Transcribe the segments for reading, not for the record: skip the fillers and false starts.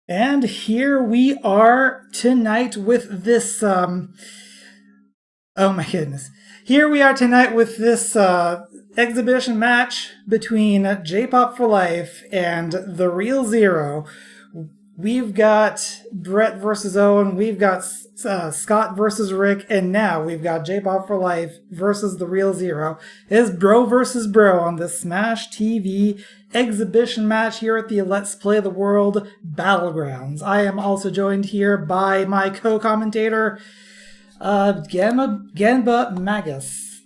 And here we are tonight with this, oh my goodness. Here we are tonight with this exhibition match between J-Pop for Life and The Real Zero. We've got Brett versus Owen, we've got Scott versus Rick, and now we've got J-Pop for Life versus The Real Zero. It's bro versus bro on the Smash TV exhibition match here at the Let's Play the World Battlegrounds. I am also joined here by my co-commentator, Genba Magus.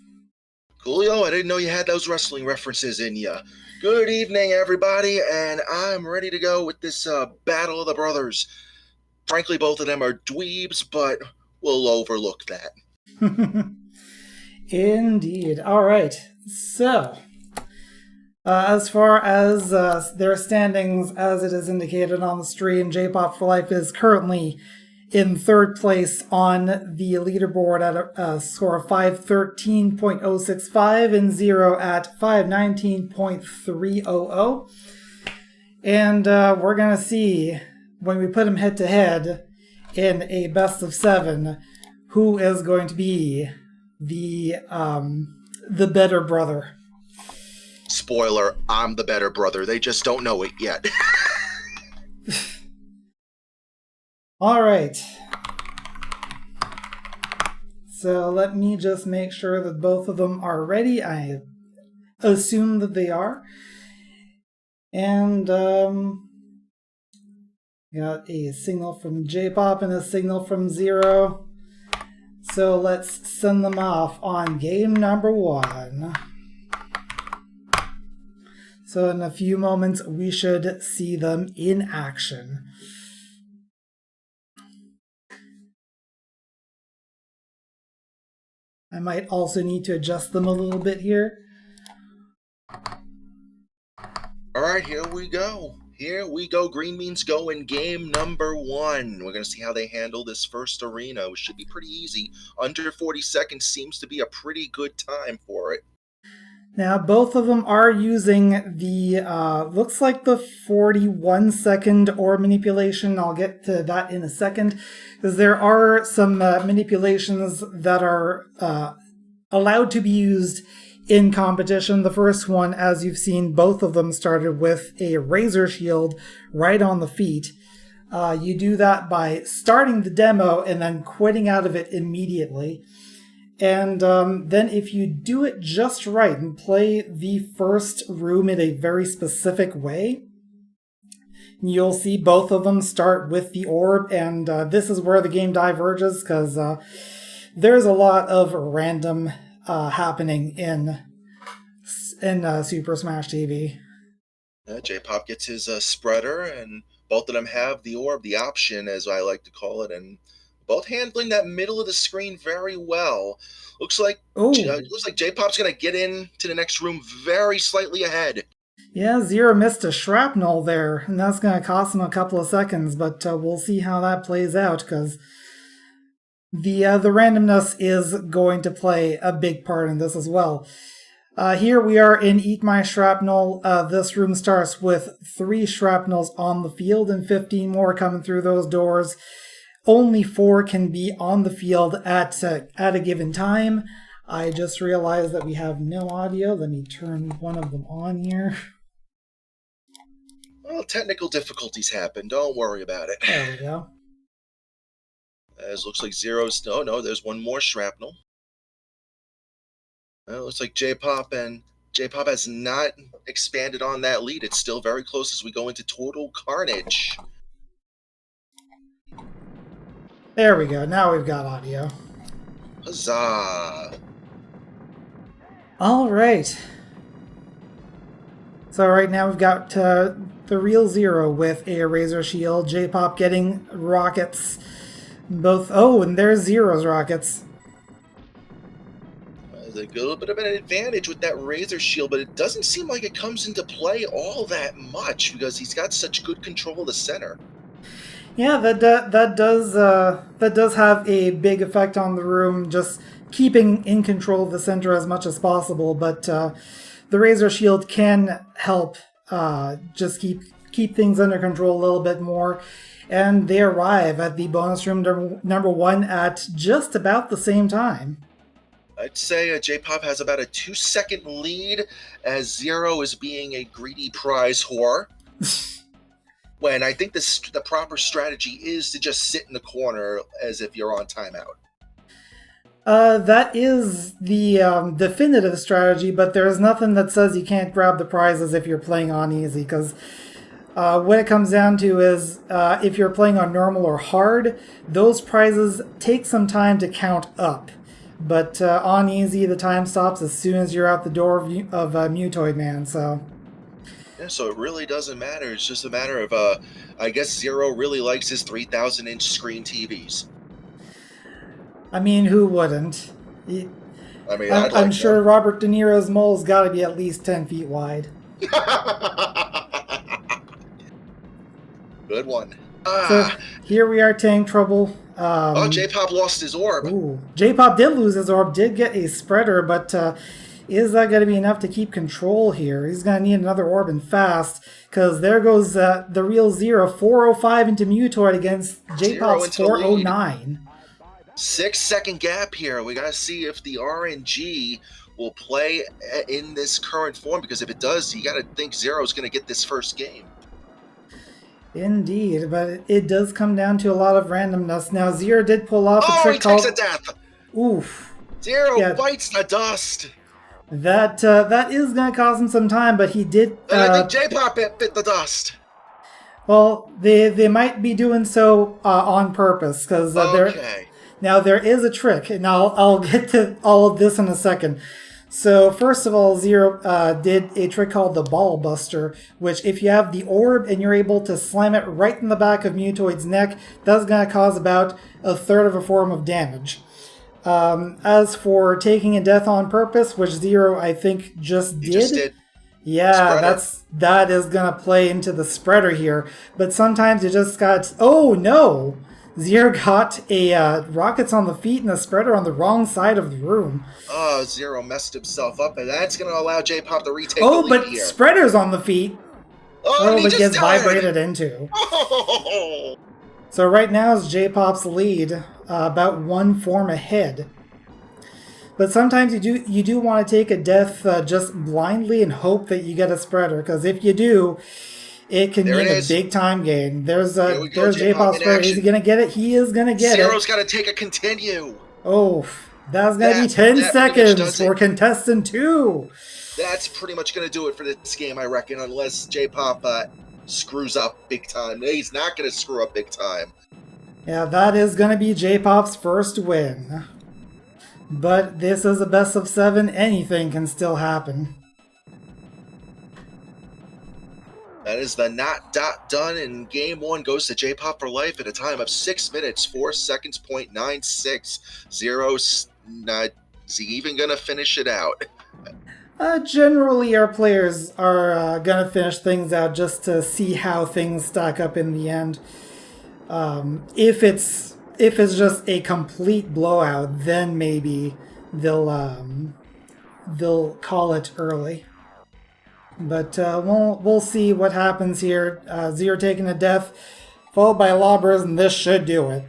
Coolio, I didn't know you had those wrestling references in you. Good evening, everybody, and I'm ready to go with this Battle of the Brothers. Frankly, both of them are dweebs, but we'll overlook that. Indeed. All right. So, as far as their standings, as it is indicated on the stream, J-Pop for Life is currently in third place on the leaderboard at a score of 513.065 and Zero at 519.300. And we're going to see, when we put them head to head in a best of 7, who is going to be the better brother. Spoiler, I'm the better brother. They just don't know it yet. All right. So let me just make sure that both of them are ready. I assume that they are. And got a signal from J-Pop and a signal from Zero. So let's send them off on game number 1. So in a few moments, we should see them in action. I might also need to adjust them a little bit here. All right, here we go. Here we go. Green Beans go in game number 1. We're going to see how they handle this first arena, which should be pretty easy. Under 40 seconds seems to be a pretty good time for it. Now, both of them are using the, looks like the 41-second orb manipulation. I'll get to that in a second, because there are some manipulations that are allowed to be used in competition. The first one, as you've seen, both of them started with a razor shield right on the feet. You do that by starting the demo and then quitting out of it immediately. And then if you do it just right and play the first room in a very specific way, you'll see both of them start with the orb, and this is where the game diverges, because there's a lot of random happening in Super Smash TV. J-Pop gets his spreader, and both of them have the orb, the option, as I like to call it, and both handling that middle of the screen very well. Looks like J-Pop's going to get into the next room very slightly ahead. Yeah, Zero missed a shrapnel there, and that's going to cost him a couple of seconds, but we'll see how that plays out, because the randomness is going to play a big part in this as well. Here we are in Eat My Shrapnel. This room starts with 3 shrapnels on the field and 15 more coming through those doors. Only 4 can be on the field at a given time. I just realized that we have no audio. Let me turn one of them on here. Well, technical difficulties happen. Don't worry about it. There we go. As looks like Zero's... Oh, no, there's one more shrapnel. Well, it looks like J-Pop has not expanded on that lead. It's still very close as we go into total carnage. There we go. Now we've got audio. Huzzah! All right. So right now we've got the Real Zero with a razor shield. J-Pop getting rockets. And there's Zero's rockets. There's a little bit of an advantage with that razor shield, but it doesn't seem like it comes into play all that much because he's got such good control of the center. Yeah, that does have a big effect on the room, just keeping in control of the center as much as possible. But the razor shield can help just keep keep things under control a little bit more. And they arrive at the bonus room number 1 at just about the same time. I'd say J-Pop has about a 2-second lead as Zero is being a greedy prize whore. When I think the proper strategy is to just sit in the corner as if you're on timeout. That is the definitive strategy, but there's nothing that says you can't grab the prizes if you're playing on easy, because what it comes down to is if you're playing on normal or hard, those prizes take some time to count up. But on easy, the time stops as soon as you're out the door of Mutoid Man, so... Yeah, so it really doesn't matter. It's just a matter of, I guess Zero really likes his 3,000-inch screen TVs. I mean, who wouldn't? I'm sure Robert De Niro's mole's got to be at least 10 feet wide. Good one. So here we are, Tank Trouble. J-Pop lost his orb. Ooh, J-Pop did lose his orb, did get a spreader, but is that going to be enough to keep control here? He's going to need another orb and fast, because there goes the real Zero, 405 into Mutoid against J-Pop's 409. 6-second gap here. We got to see if the RNG will play in this current form, because if it does, you got to think Zero's going to get this first game. Indeed, but it does come down to a lot of randomness. Now, Zero did pull off a trick called... he takes a death! Oof. Zero bites the dust! That is going to cost him some time, but he did... I think J-Pop bit the dust! Well, they might be doing so on purpose, because now there is a trick, and I'll get to all of this in a second. So first of all, Zero did a trick called the Ball Buster, which if you have the orb and you're able to slam it right in the back of Mutoid's neck, that's going to cause about a third of a form of damage. As for taking a death on purpose, which Zero I think just did. Yeah, that is going to play into the spreader here. But sometimes you just got... Oh, no! Zero got a rockets on the feet and a spreader on the wrong side of the room. Oh, Zero messed himself up, and that's going to allow J-Pop to retake the lead here. Oh, but spreader's on the feet. Oh, but gets vibrated into. Oh. So right now is J-Pop's lead, about one form ahead. But sometimes you do want to take a death just blindly and hope that you get a spreader, because if you do... It can mean a big time gain. There's J-Pop's spreader. Is he going to get it? He is going to get it. Zero's got to take a continue. Oh, that's going to be 10 seconds for contestant 2. That's pretty much going to do it for this game, I reckon, unless J-Pop screws up big time. He's not going to screw up big time. Yeah, that is going to be J-Pop's first win. But this is a best of 7. Anything can still happen. That is the not done, and game 1 goes to J-Pop for life at a time of 6 minutes, 4 seconds, .96. Zero's not even going to finish it out. Generally, our players are going to finish things out just to see how things stack up in the end. If it's just a complete blowout, then maybe they'll call it early. But we'll see what happens here. Zero taking a death, followed by Lobbers, and this should do it.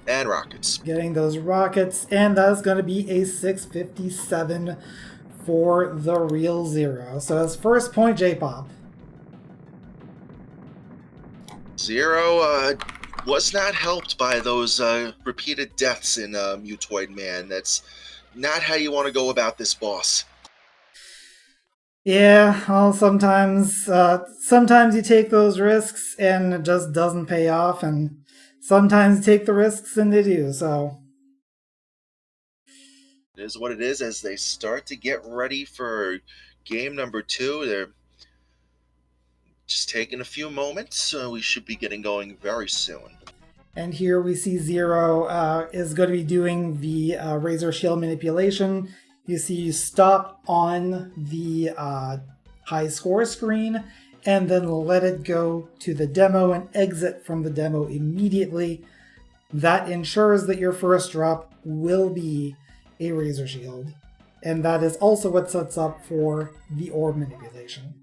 And rockets. Getting those rockets, and that's going to be a 657 for the real Zero. So that's first point, J-Pop. Zero was not helped by those repeated deaths in Mutoid Man. That's not how you want to go about this boss. Yeah, well, sometimes you take those risks and it just doesn't pay off, and sometimes you take the risks and they do, so. It is what it is as they start to get ready for game number 2. They're just taking a few moments, so we should be getting going very soon. And here we see Zero is going to be doing the Razor Shield manipulation. You see you stop on the high score screen and then let it go to the demo and exit from the demo immediately. That ensures that your first drop will be a Razor Shield. And that is also what sets up for the orb manipulation.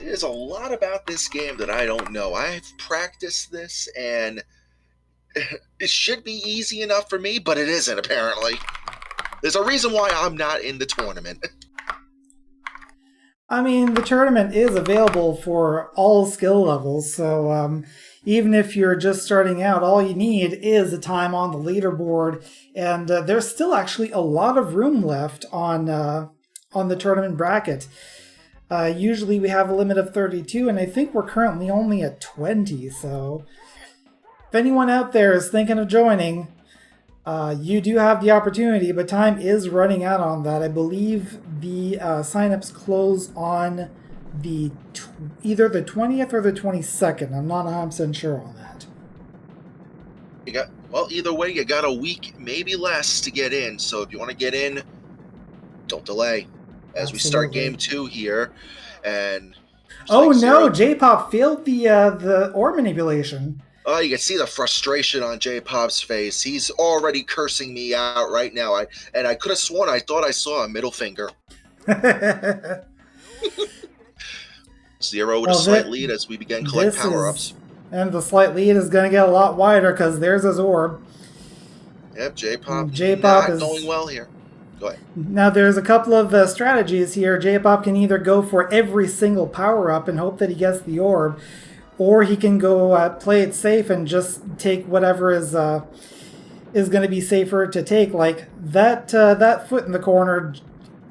There's a lot about this game that I don't know. I've practiced this, and it should be easy enough for me, but it isn't, apparently. There's a reason why I'm not in the tournament. I mean, the tournament is available for all skill levels, so even if you're just starting out, all you need is a time on the leaderboard, and there's still actually a lot of room left on the tournament bracket. Usually we have a limit of 32, and I think we're currently only at 20, so if anyone out there is thinking of joining, you do have the opportunity, but time is running out on that. I believe the signups close on either the 20th or the 22nd. I'm not 100% sure on that. Either way, you got a week, maybe less, to get in. So if you want to get in, don't delay. As Absolutely. We start game 2 here, and no, J-Pop failed the ore manipulation. Oh, you can see the frustration on J-Pop's face. He's already cursing me out right now. I could have sworn I thought I saw a middle finger. Zero with a slight lead as we begin collect power-ups. And the slight lead is going to get a lot wider because there's his orb. Yep, J-Pop is going well here. Go ahead. Now, there's a couple of strategies here. J-Pop can either go for every single power-up and hope that he gets the orb, or he can go play it safe and just take whatever is going to be safer to take. Like that foot in the corner,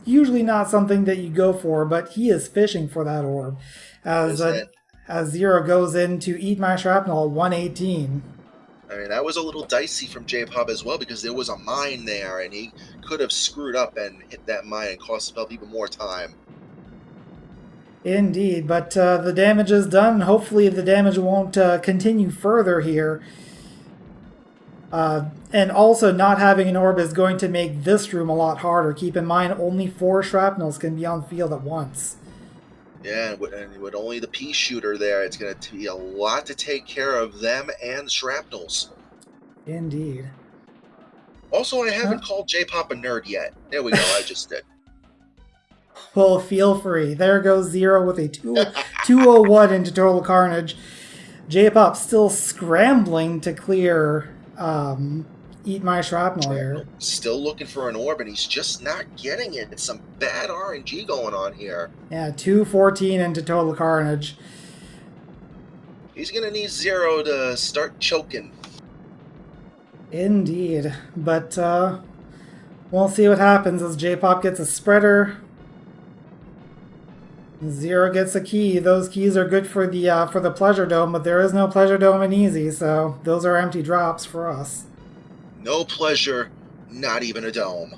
usually not something that you go for, but he is fishing for that orb. As Zero goes in to eat my shrapnel at 118. I mean, that was a little dicey from J-Pop as well, because there was a mine there, and he could have screwed up and hit that mine and cost himself even more time. Indeed, but the damage is done. Hopefully the damage won't continue further here. And also, not having an orb is going to make this room a lot harder. Keep in mind, only 4 shrapnels can be on the field at once. Yeah, and with only the pea shooter there, it's going to be a lot to take care of them and the shrapnels. Indeed. Also, I haven't called J-Pop a nerd yet. There we go, I just did. Well, feel free. There goes Zero with a 201 into total carnage. J-Pop still scrambling to clear Eat My Shrapnel here. Still looking for an orb, and he's just not getting it. It's some bad RNG going on here. Yeah, 214 into total carnage. He's going to need Zero to start choking. Indeed. But we'll see what happens as J-Pop gets a spreader. Zero gets a key. Those keys are good for the Pleasure Dome, but there is no Pleasure Dome in Easy, so those are empty drops for us. No pleasure, not even a dome.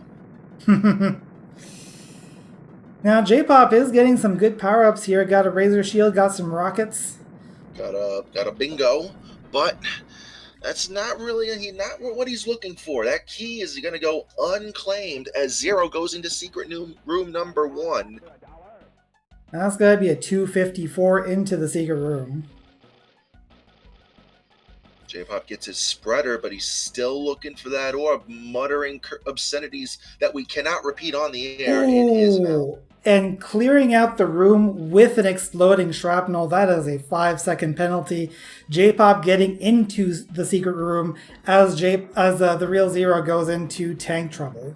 Now, J-Pop is getting some good power-ups here. Got a Razor Shield, got some rockets. Got a bingo, but that's not really not what he's looking for. That key is going to go unclaimed as Zero goes into secret room number 1. That's got to be a 254 into the secret room. J-Pop gets his spreader, but he's still looking for that orb, muttering obscenities that we cannot repeat on the air in his mouth. And clearing out the room with an exploding shrapnel, that is a 5-second penalty. J-Pop getting into the secret room as the real Zero goes into tank trouble.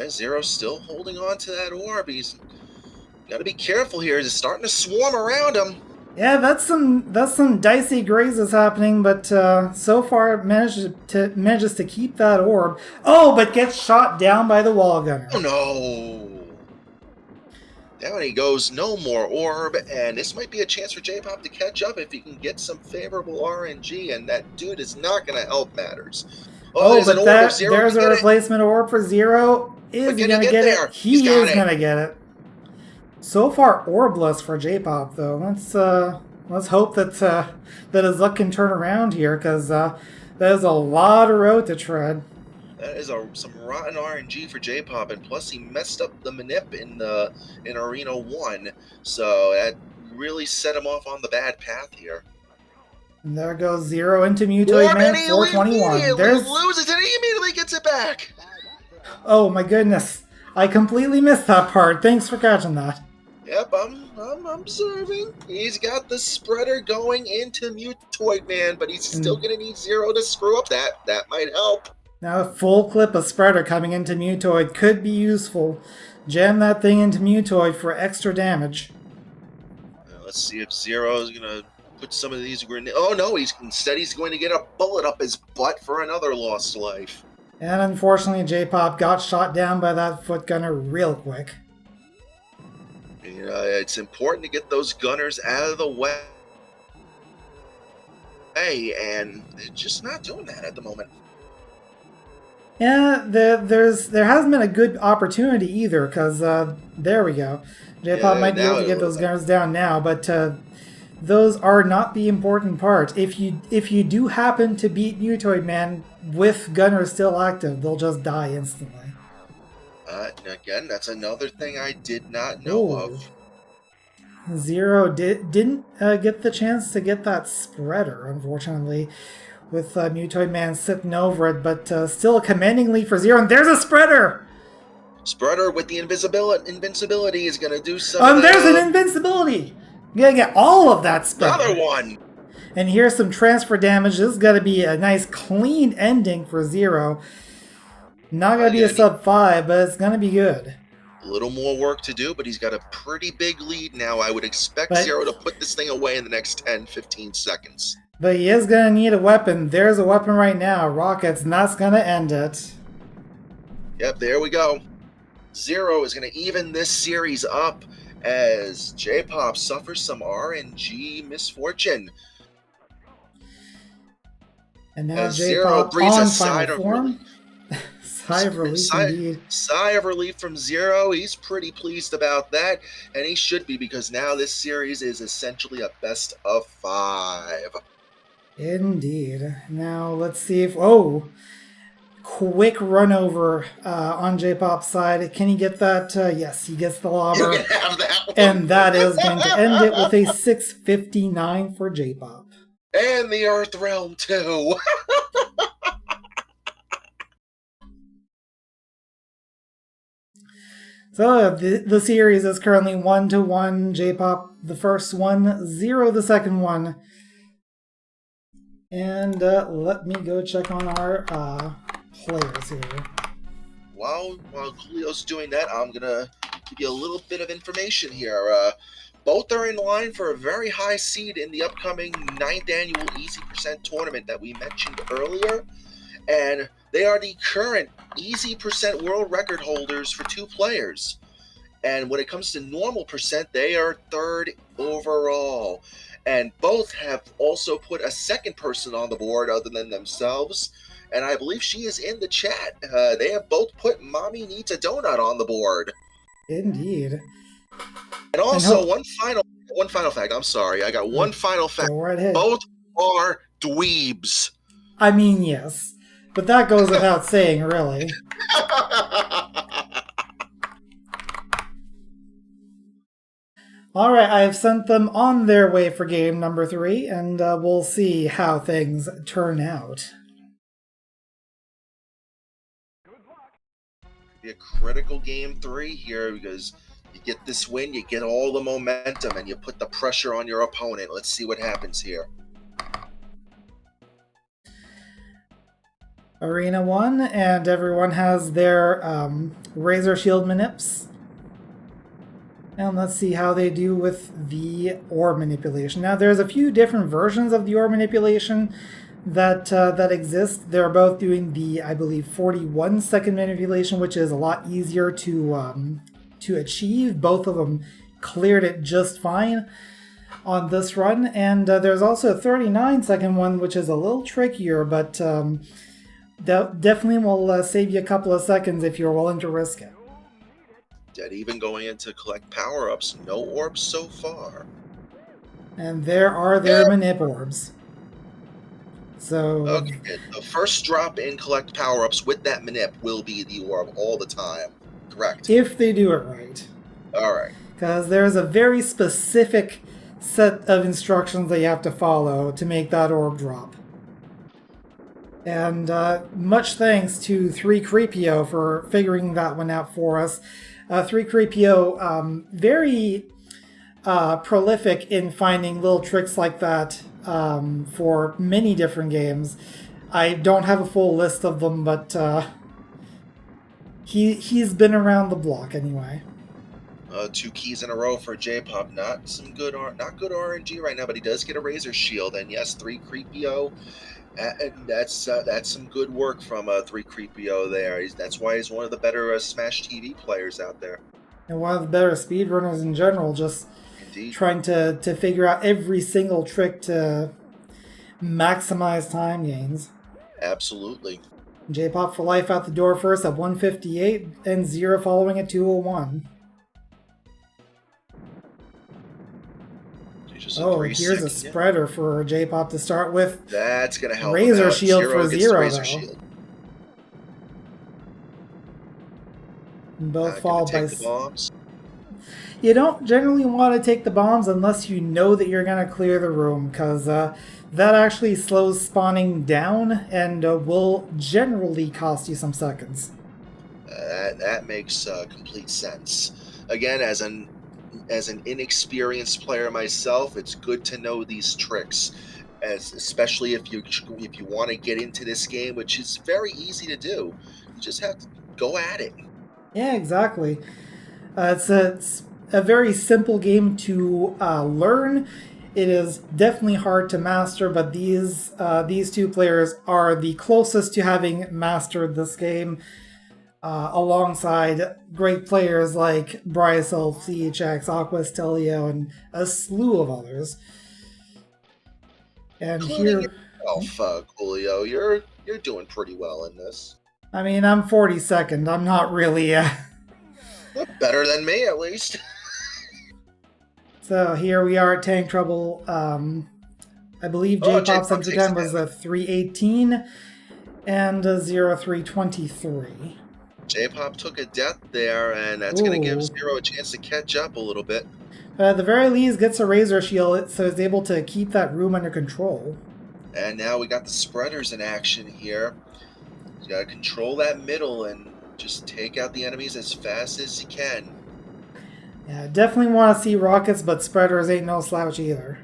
Zero's still holding on to that orb. He's got to be careful here. It's starting to swarm around him. Yeah, that's some dicey grazes happening, but so far it manages to keep that orb. Oh, but gets shot down by the wall gunner. Oh no! Down he goes, no more orb, and this might be a chance for J-Pop to catch up if he can get some favorable RNG, and that dude is not going to help matters. Oh, but there's a replacement orb for Zero. Is he going to get it? He is going to get it. So far, orbless for J-Pop, though. Let's hope that his luck can turn around here, because that is a lot of road to tread. That is some rotten RNG for J-Pop, and plus he messed up the manip in Arena 1, so that really set him off on the bad path here. And there goes Zero into Mutoid Man 421. He loses it, and he immediately gets it back. Oh my goodness. I completely missed that part. Thanks for catching that. Yep, I'm observing. He's got the spreader going into Mutoid Man, but he's still going to need Zero to screw up that. That might help. Now, a full clip of spreader coming into Mutoid could be useful. Jam that thing into Mutoid for extra damage. Let's see if Zero is going to put some of these grenades. Oh no, instead he's going to get a bullet up his butt for another lost life. And unfortunately, J-Pop got shot down by that foot gunner real quick. It's important to get those gunners out of the way, and they're just not doing that at the moment. Yeah, there hasn't been a good opportunity either, because there we go. J-Pop might be able to get those gunners down now, but those are not the important part. If you do happen to beat Mutoid Man with gunners still active, they'll just die instantly. Again, that's another thing I did not know of. Zero didn't get the chance to get that spreader, unfortunately, with Mutoid Man sitting over it, but still a commanding lead for Zero, and there's a spreader! Spreader with the invincibility is going to do something. There's an invincibility! You gotta get all of that spreader. Another one! And here's some transfer damage. This is going to be a nice clean ending for Zero. Not going to be a sub-5, but it's going to be good. A little more work to do, but he's got a pretty big lead now. I would expect Zero to put this thing away in the next 10-15 seconds. But he is going to need a weapon. There's a weapon right now. Rockets, and that's going to end it. Yep, there we go. Zero is going to even this series up as J-Pop suffers some RNG misfortune. And now J-Pop on final form. Sigh of relief indeed. Sigh of relief from Zero. He's pretty pleased about that, and he should be, because now this series is essentially a best of 5. Indeed. Now let's see if... Oh! Quick run over on J-Pop's side. Can he get that? Yes, he gets the lobber. You can have that one. And that is going to end it with a 659 for J-Pop. And the Earth Realm too. So the series is currently 1-1. J-Pop the first one, Zero the second one. And let me go check on our players here. While Coolio's doing that, I'm gonna give you a little bit of information here. Both are in line for a very high seed in the upcoming 9th annual Easy Percent tournament that we mentioned earlier, and they are the current Easy Percent world record holders for 2 players. And when it comes to normal percent, they are 3rd overall. And both have also put a second person on the board other than themselves. And I believe she is in the chat. They have both put Mommy Needs a Donut on the board. Indeed. And also, one final fact. I'm sorry. I got one final fact. Go right ahead. Both are dweebs. I mean, yes. But that goes without saying, really. Alright, I have sent them on their way for game number 3, and we'll see how things turn out. Be a critical game 3 here, because you get this win, you get all the momentum, and you put the pressure on your opponent. Let's see what happens here. Arena 1, and everyone has their Razor Shield Manips. And let's see how they do with the orb manipulation. Now, there's a few different versions of the orb manipulation that exist. They're both doing the, I believe, 41-second manipulation, which is a lot easier to achieve. Both of them cleared it just fine on this run. And there's also a 39-second one, which is a little trickier, but that definitely will save you a couple of seconds if you're willing to risk it. Dead even going in to collect power-ups. No orbs so far. And there are their manip orbs. So okay, the first drop in collect power-ups with that manip will be the orb all the time. Correct. If they do it right. Alright. Because there's a very specific set of instructions that you have to follow to make that orb drop. And much thanks to 3Creepio for figuring that one out for us. 3Creepio very prolific in finding little tricks like that for many different games. I don't have a full list of them, but he's been around the block anyway. 2 keys in a row for J-Pop. Not good RNG right now, but he does get a Razor Shield, and yes, 3 Creepio. And that's some good work from 3 Creepio there. That's why he's one of the better Smash TV players out there. And one of the better speedrunners in general, just Indeed. Trying to figure out every single trick to maximize time gains. Absolutely. J-Pop for life out the door first at 158, and Zero following at 201. Oh, here's a spreader for J-Pop to start with. That's going to help. Razor Shield for Zero, though. Both followed by... bombs. You don't generally want to take the bombs unless you know that you're going to clear the room, because that actually slows spawning down and will generally cost you some seconds. That makes complete sense. Again, as an inexperienced player myself, it's good to know these tricks, especially if you want to get into this game, which is very easy to do. You just have to go at it. Yeah, exactly. It's a very simple game to learn. It is definitely hard to master, but these two players are the closest to having mastered this game, alongside great players like Brysel, CHX, Aqua Stelio, and a slew of others. And including yourself, Coolio, you're doing pretty well in this. I mean, I'm 42nd. I'm not really... better than me, at least. So here we are at Tank Trouble. I believe J-Pop's entry time was a 3:18 and a 03:23. J-Pop took a death there, and that's going to give Zero a chance to catch up a little bit. At the very least, gets a Razor Shield, so he's able to keep that room under control. And now we got the spreaders in action here. You got to control that middle and just take out the enemies as fast as you can. Yeah, definitely want to see rockets, but spreaders ain't no slouch either.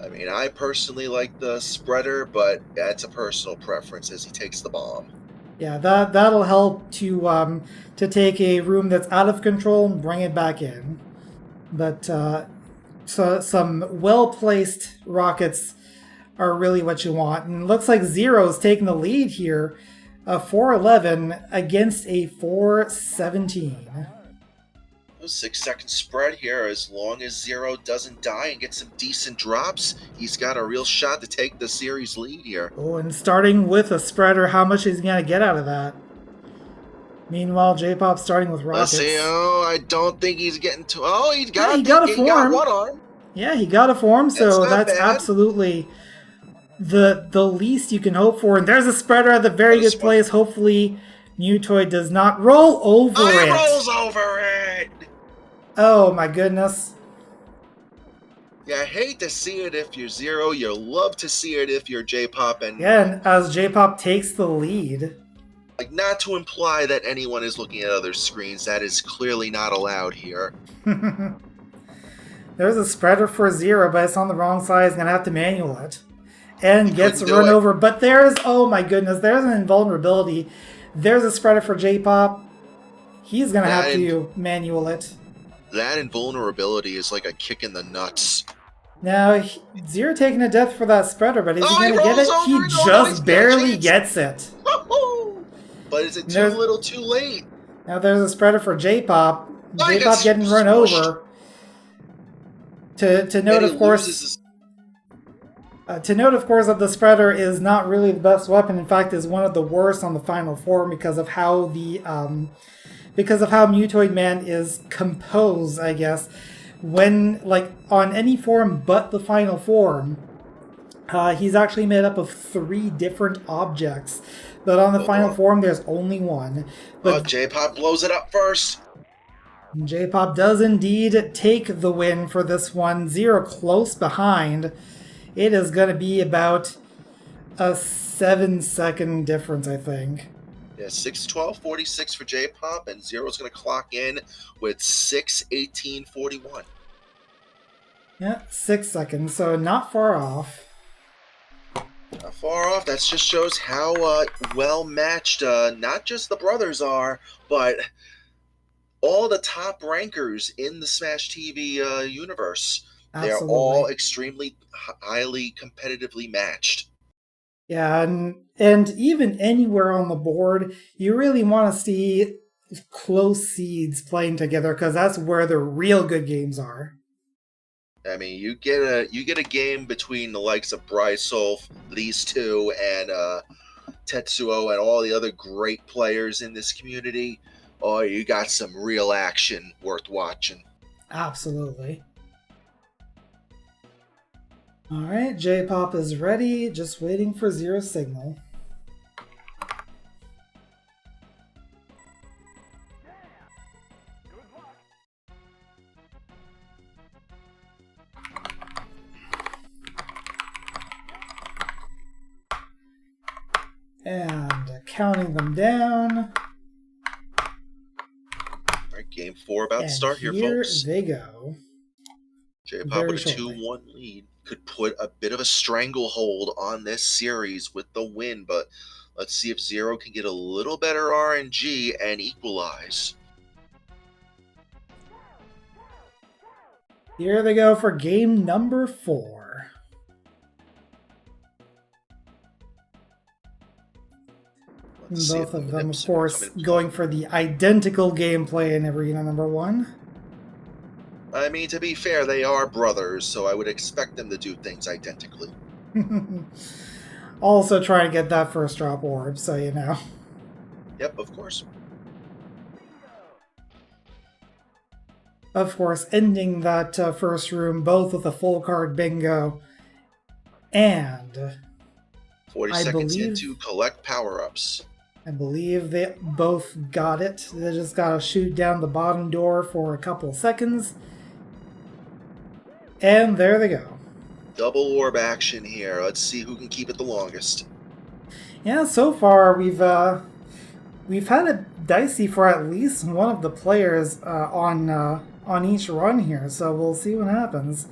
I mean, I personally like the spreader, but that's a personal preference as he takes the bomb. Yeah, that'll help to take a room that's out of control and bring it back in. But so some well-placed rockets are really what you want. And it looks like Zero's taking the lead here. A 4:11 against a 4:17. 6-second spread here. As long as Zero doesn't die and get some decent drops, he's got a real shot to take the series lead here. Oh, and starting with a spreader, how much is he going to get out of that? Meanwhile, J-Pop's starting with rockets. Let's see. Oh, I don't think he's getting to... Oh, he got a form. He got one arm. Yeah, he got a form, so that's absolutely the least you can hope for. And there's a spreader at the very good place. Hopefully, Mutoid does not roll over it. He rolls over it! Oh my goodness. Yeah, I hate to see it if you're Zero. You love to see it if you're J-Pop. And as J-Pop takes the lead. Like, not to imply that anyone is looking at other screens. That is clearly not allowed here. There's a spreader for Zero, but it's on the wrong side. He's going to have to manual it. And gets run over. But there's, oh my goodness, there's an invulnerability. There's a spreader for J-Pop. He's going to have to manual it. That invulnerability is like a kick in the nuts. Now, Zero taking a death for that spreader, but is he going to get it? He just barely gets it. But is it too little too late? Now there's a spreader for J-Pop. J-Pop getting run over. To note, of course... to note, of course, that the spreader is not really the best weapon. In fact, is one of the worst on the final form because of how Mutoid Man is composed, I guess. When, like, on any form but the final form, he's actually made up of 3 different objects. But on the final form, there's only one. But J-Pop blows it up first. J-Pop does indeed take the win for this one. Zero close behind. It is going to be about a 7-second difference, I think. Yeah, 6:12.46 for J-Pop, and Zero's going to clock in with 6:18.41. Yeah, 6 seconds, so not far off. Not far off. That just shows how well matched not just the brothers are, but all the top rankers in the Smash TV universe. They're all Absolutely. extremely highly competitively matched. Yeah, and even anywhere on the board, you really want to see close seeds playing together because that's where the real good games are. I mean, you get a game between the likes of Brysolf, these two, and Tetsuo, and all the other great players in this community. Oh, you got some real action worth watching. Absolutely. All right, J-Pop is ready, just waiting for zero signal. And counting them down. All right, game 4 about to And start here, here folks. they go. J-Pop Very with a shortly. 2-1 lead could put a bit of a stranglehold on this series with the win, but let's see if Zero can get a little better RNG and equalize. Here they go for game number 4. Both of them, of course, going for the identical gameplay in arena number 1. I mean, to be fair, they are brothers, so I would expect them to do things identically. Also trying to get that first drop orb, so you know. Yep, of course. Of course, ending that first room both with a full card bingo and 40 seconds in to collect power-ups. I believe they both got it. They just gotta shoot down the bottom door for a couple seconds. And there they go. Double orb action here. Let's see who can keep it the longest. Yeah, so far we've had it dicey for at least one of the players on each run here, so we'll see what happens.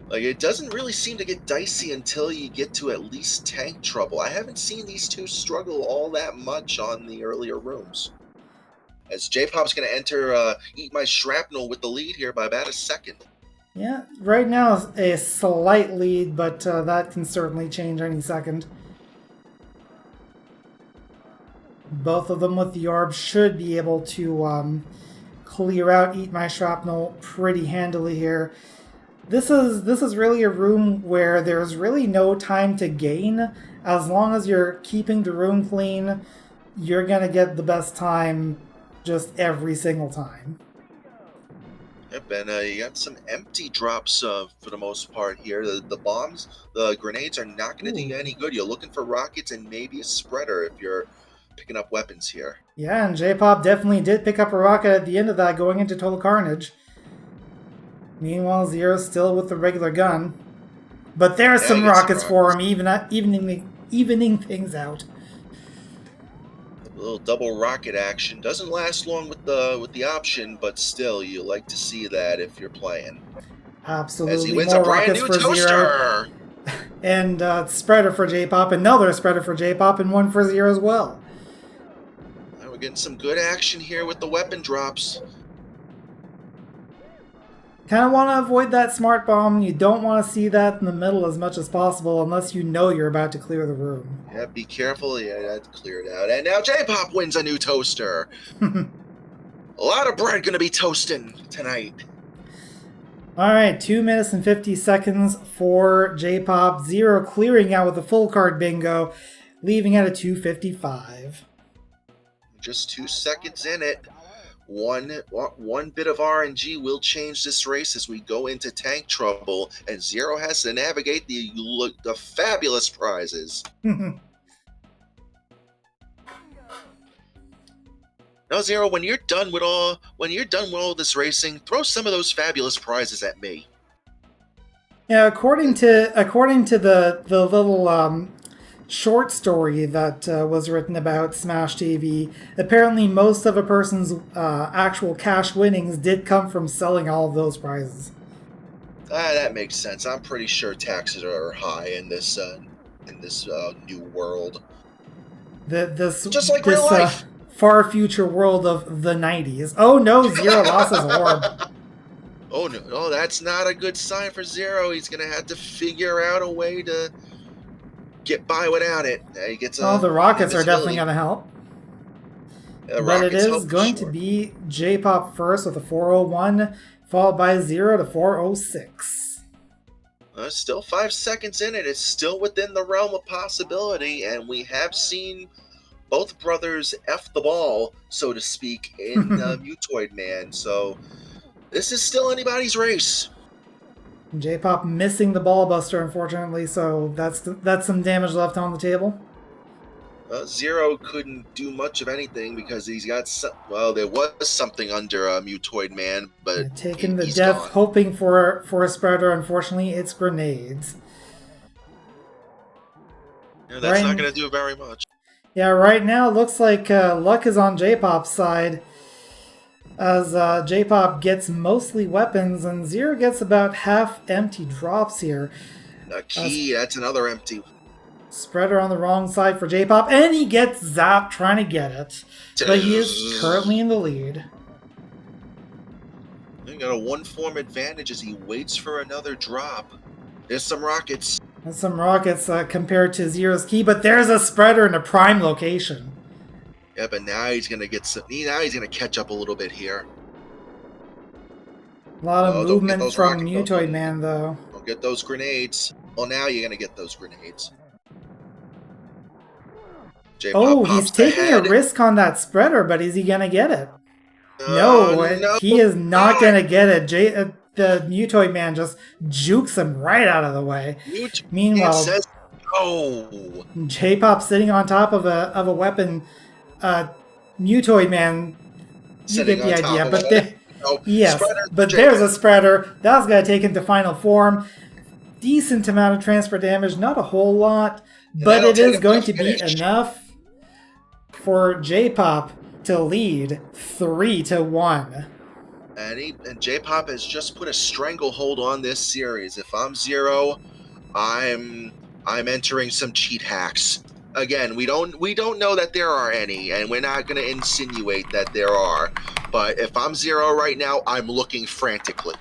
Like, it doesn't really seem to get dicey until you get to at least tank trouble. I haven't seen these two struggle all that much on the earlier rooms. As J-Pop's going to enter Eat My Shrapnel with the lead here by about a second. Yeah, right now a slight lead, but that can certainly change any second. Both of them with the orb should be able to clear out Eat My Shrapnel pretty handily here. This is really a room where there's really no time to gain. As long as you're keeping the room clean, you're gonna get the best time just every single time. Yep, and you got some empty drops for the most part here. The bombs, the grenades are not going to do you any good. You're looking for rockets and maybe a spreader if you're picking up weapons here. Yeah, and J-Pop definitely did pick up a rocket at the end of that going into Total Carnage. Meanwhile, Zero's still with the regular gun. But there's some rockets for him, evening things out. A little double rocket action doesn't last long with the option, but still, you like to see that if you're playing. Absolutely, as he wins more a brand rockets new for toaster. Zero. And spreader for J-Pop, another spreader for J-Pop, and one for Zero as well. Now we're getting some good action here with the weapon drops. Kind of want to avoid that smart bomb. You don't want to see that in the middle as much as possible unless you know you're about to clear the room. Yeah, be careful. Yeah, that cleared out. And now J-Pop wins a new toaster. A lot of bread going to be toasting tonight. All right, 2 minutes and 50 seconds for J-Pop. Zero clearing out with a full card bingo, leaving at a 255. Just 2 seconds in it. One bit of RNG will change this race as we go into tank trouble, and Zero has to navigate the fabulous prizes. Now, Zero, when you're done with all this racing, throw some of those fabulous prizes at me. Yeah, according to the little short story that was written about Smash TV, apparently most of a person's actual cash winnings did come from selling all of those prizes. That makes sense. I'm pretty sure taxes are high in this new world. Just like real This life. far future world of the 90s. Oh no, Zero lost his orb. Oh no, oh, that's not a good sign for Zero. He's gonna have to figure out a way to get by without it. He gets The rockets are definitely invisibility. going to help. But it Rockets is help for going to sure. be J-Pop first with a 401, followed by 0 to 406. Still 5 seconds in it. It's still within the realm of possibility, and we have seen both brothers F the ball, so to speak, in Mutoid Man. So this is still anybody's race. J-Pop missing the ball buster, unfortunately, so that's some damage left on the table. Zero couldn't do much of anything because he's got there was something under Mutoid Man, but Taking the he's death, gone. hoping for a spreader. Unfortunately, it's grenades. Yeah, that's not going to do very much. Yeah, right now it looks like luck is on J-Pop's side, as J-Pop gets mostly weapons and Zero gets about half empty drops here. A key, that's another empty. Spreader on the wrong side for J-Pop, and he gets zapped trying to get it. But he is currently in the lead. He got a one-form advantage as he waits for another drop. There's some rockets. And some rockets compared to Zero's key, but there's a spreader in a prime location. Yeah, but now he's gonna get some. Now he's gonna catch up a little bit here. A lot of movement from Mutoid Man, though. Don't get those grenades. Well, now you're gonna get those grenades. He's taking a risk on that spreader, but is he gonna get it? No, he is not gonna get it. The Mutoid Man just jukes him right out of the way. Meanwhile, J-Pop sitting on top of a weapon. Mutoid Man, you get the idea. But there's a spreader. That's gonna take him to final form. Decent amount of transfer damage, not a whole lot, but it is going to be enough for J-Pop to lead 3-1. And J-Pop has just put a stranglehold on this series. If I'm Zero, I'm entering some cheat hacks. Again, we don't know that there are any, and we're not going to insinuate that there are. But if I'm Zero right now, I'm looking frantically.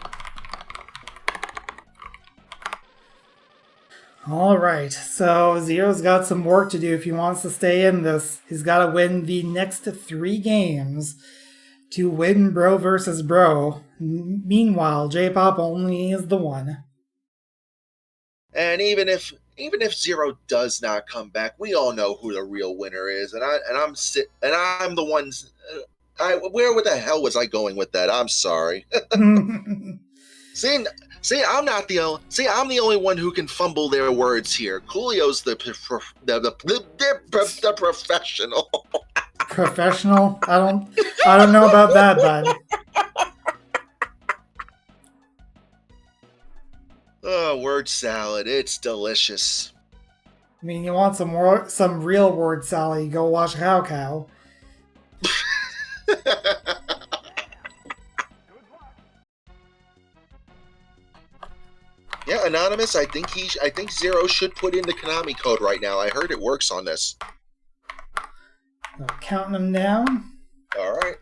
All right, so Zero's got some work to do if he wants to stay in this. He's got to win the next 3 games to win Bro versus Bro. Meanwhile, J-Pop only is the one. And even if Zero does not come back, we all know who the real winner is. And I'm the ones. Where the hell was I going with that? I'm sorry. See, I'm the only one who can fumble their words here. Coolio's the professional. Professional? I don't know about that, bud. Oh, word salad. It's delicious. I mean, you want some real word salad, you go watch Cow Cow. Yeah, Anonymous, I think Zero should put in the Konami code right now. I heard it works on this. Counting them down. All right.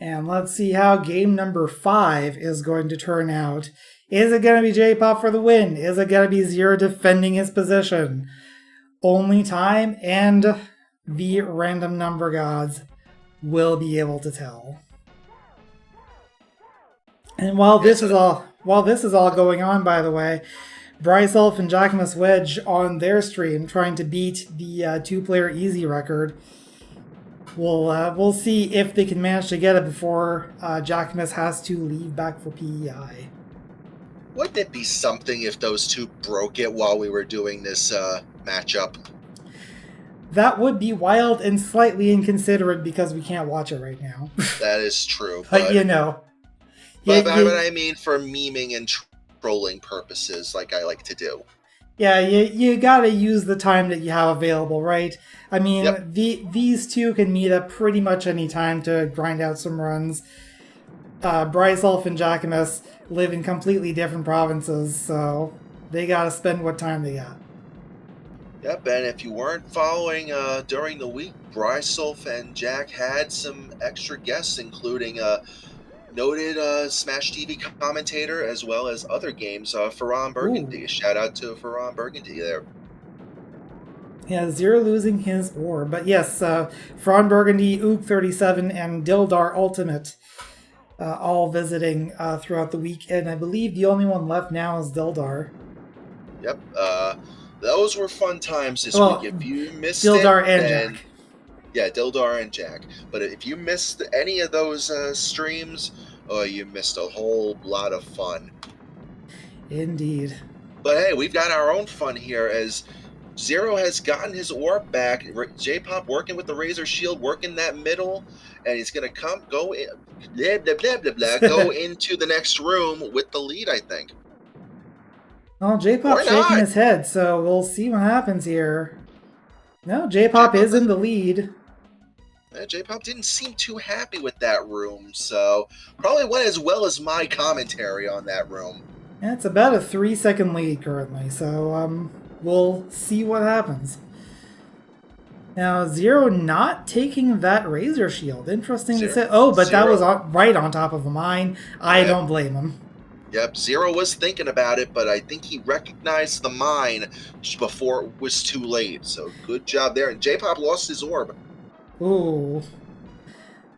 And let's see how game number 5 is going to turn out. Is it going to be J-Pop for the win? Is it going to be Zero defending his position? Only time and the random number gods will be able to tell. And while this is all going on, by the way, Bryce Elf and Jacquemus Wedge on their stream trying to beat the 2-player easy record. We'll see if they can manage to get it before Jacquemus has to leave back for PEI. Wouldn't it be something if those two broke it while we were doing this matchup? That would be wild and slightly inconsiderate because we can't watch it right now. That is true. But you know. But I mean for memeing and trolling purposes like I like to do. Yeah, you gotta use the time that you have available, right? I mean, Yep. these two can meet up pretty much any time to grind out some runs. Bryself and Jackamus live in completely different provinces, so they gotta spend what time they got. Yep, and if you weren't following during the week, Brysolf and Jack had some extra guests, including noted Smash TV commentator as well as other games, Ferran Ooh. Burgundy. Shout out to Ferran Burgundy there. Yeah, Zero losing his orb. But yes, Fron Burgundy, Ook 37, and Dildar Ultimate all visiting throughout the week. And I believe the only one left now is Dildar. Yep, those were fun times this week. If you missed Dildar it, and then Jack. yeah, Dildar and Jack. But if you missed any of those streams, oh, you missed a whole lot of fun. Indeed. But hey, we've got our own fun here as Zero has gotten his orb back. J-Pop working with the Razor Shield, working that middle, and he's going to go into the next room with the lead, I think. Well, J-Pop shaking his head, so we'll see what happens here. No, J-Pop is in the lead. J-Pop didn't seem too happy with that room, so probably went as well as my commentary on that room. Yeah, it's about a 3-second lead currently, so we'll see what happens. Now, Zero not taking that Razor Shield. Interesting to say. Oh, but Zero. That was right on top of a mine. I don't blame him. Yep, Zero was thinking about it, but I think he recognized the mine before it was too late. So good job there. And J-Pop lost his orb. Ooh.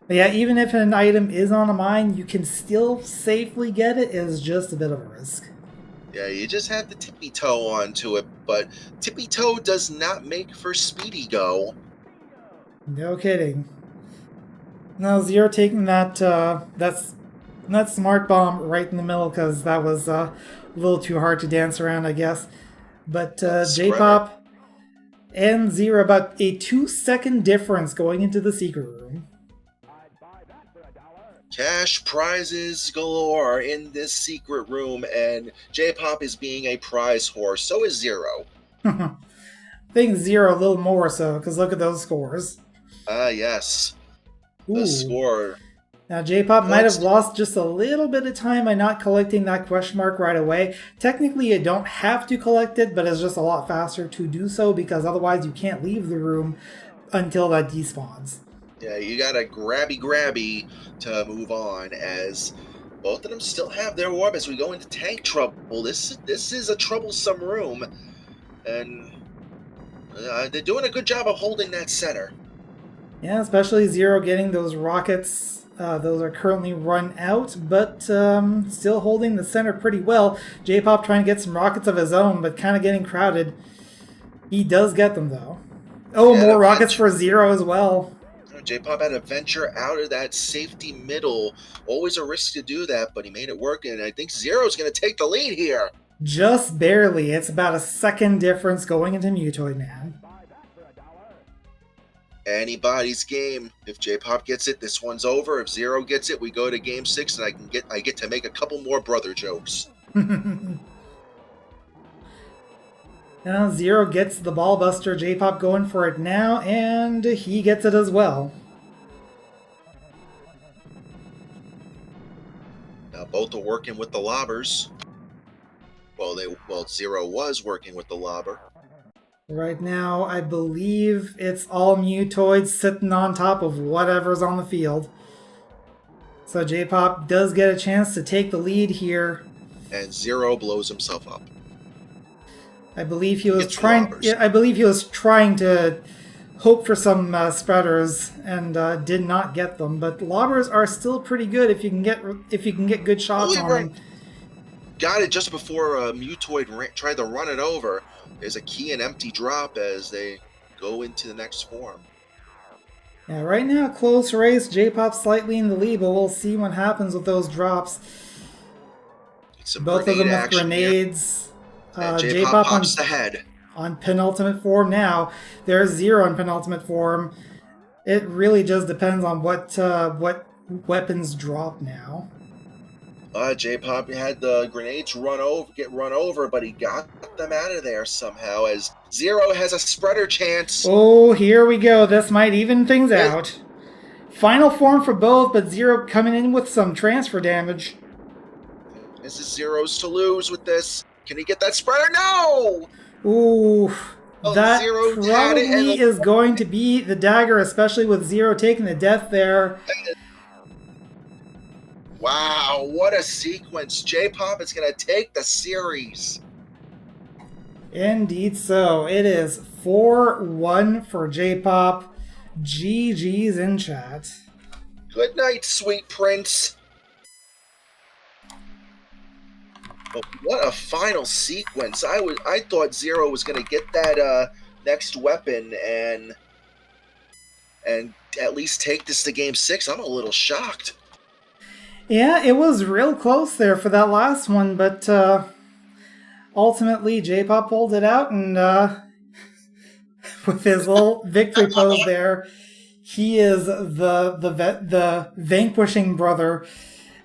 But yeah, even if an item is on a mine, you can still safely get it. It's just a bit of a risk. Yeah, you just have to tippy toe onto it, but tippy toe does not make for speedy go. No kidding. Now Zero taking that smart bomb right in the middle because that was a little too hard to dance around, I guess. But J-Pop and Zero about a 2-second difference going into the secret room. Cash prizes galore in this secret room, and J-Pop is being a prize horse. So is Zero. I think Zero a little more so, because look at those scores. Yes. The score. Now, J-Pop might have lost just a little bit of time by not collecting that question mark right away. Technically, you don't have to collect it, but it's just a lot faster to do so, because otherwise you can't leave the room until that despawns. Yeah, you gotta grabby to move on, as both of them still have their orb as we go into tank trouble. This is a troublesome room, and they're doing a good job of holding that center. Yeah, especially Zero getting those rockets. Those are currently run out, but still holding the center pretty well. J-Pop trying to get some rockets of his own, but kind of getting crowded. He does get them, though. Oh, yeah, more rockets for Zero as well. J-Pop had to venture out of that safety middle. Always a risk to do that, but he made it work, and I think Zero's going to take the lead here. Just barely. It's about a second difference going into Mutoid Man. Anybody's game. If J-Pop gets it, this one's over. If Zero gets it, we go to Game 6, and I get to make a couple more brother jokes. Now Zero gets the ball buster. J-Pop going for it now, and he gets it as well. Now both are working with the lobbers. Well, Zero was working with the lobber. Right now, I believe it's all Mutoids sitting on top of whatever's on the field. So J-Pop does get a chance to take the lead here. And Zero blows himself up. I believe he was trying. I believe he was trying to hope for some spreaders and did not get them. But lobbers are still pretty good if you can get good shots on them. Got it just before Mutoid tried to run it over. There's a key and empty drop as they go into the next form. Yeah, right now close race. J-Pop slightly in the lead, but we'll see what happens with those drops. Both of them with grenades. J-Pop pops ahead. On penultimate form now. There's Zero on penultimate form. It really just depends on what weapons drop now. J-Pop had the grenades get run over, but he got them out of there somehow as Zero has a spreader chance. Oh, here we go. This might even things out. Final form for both, but Zero coming in with some transfer damage. This is Zero's to lose with this. Can he get that spreader? No! Ooh, that Zero had it probably and is going to be the dagger, especially with Zero taking the death there. Wow, what a sequence. J-Pop is going to take the series. Indeed so. It is 4-1 for J-Pop. GG's in chat. Good night, sweet prince. But what a final sequence. I thought Zero was going to get that next weapon and at least take this to game 6. I'm a little shocked. Yeah, it was real close there for that last one, but ultimately J-Pop pulled it out, and with his little victory pose there, he is the vanquishing brother,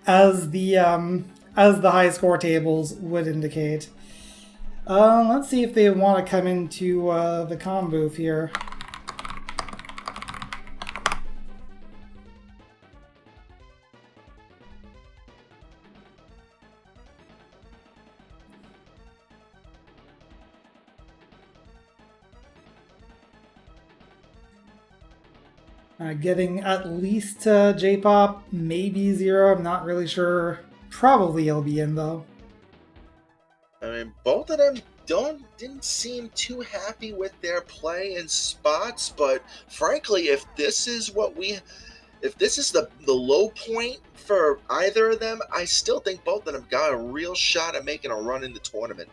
as the high score tables would indicate. Let's see if they want to come into the comm booth here. Getting at least J-Pop, maybe Zero. I'm not really sure. Probably he'll be in though. I mean, both of them didn't seem too happy with their play and spots, but frankly, if this is the low point for either of them, I still think both of them got a real shot at making a run in the tournament.